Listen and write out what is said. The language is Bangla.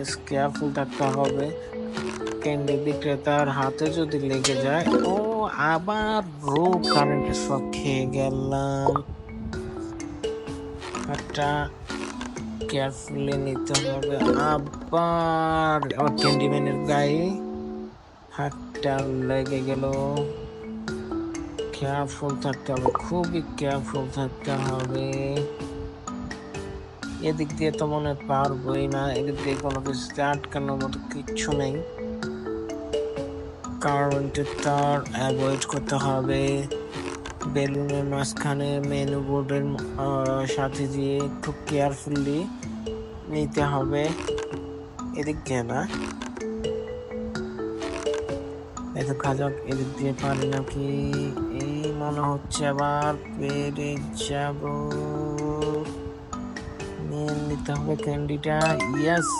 জাস্ট কেয়ারফুল থাকতে হবে। ক্যান্ডি বিক্রেতার হাতে যদি লেগে যায়, ও আবার কারেন্টের শক খেয়ে গেলাম। হাতটা কেয়ারফুলি নিতে হবে। আবার ক্যান্ডিম্যানের গায়ে হাতটা লেগে গেল। কেয়ারফুল থাকতে হবে, খুবই কেয়ারফুল থাকতে হবে। এদিক দিয়ে তো মনে পারবোই না, এদিক দিয়ে কোনো কিছুতে আটকানোর মতো কিচ্ছু নেই। কারেন্টের তার অ্যাভয়েড করতে হবে। বেলুনের মাঝখানে মেনু বোর্ডের সাথে দিয়ে খুব কেয়ারফুলি নিতে হবে। এদিক দিয়ে না, এত খাজক এদিক দিয়ে পারি নাকি? এই মনে হচ্ছে আবার পেরে যাব। নিয়ে নিতে হবে ক্যান্ডিটা। ইয়েস।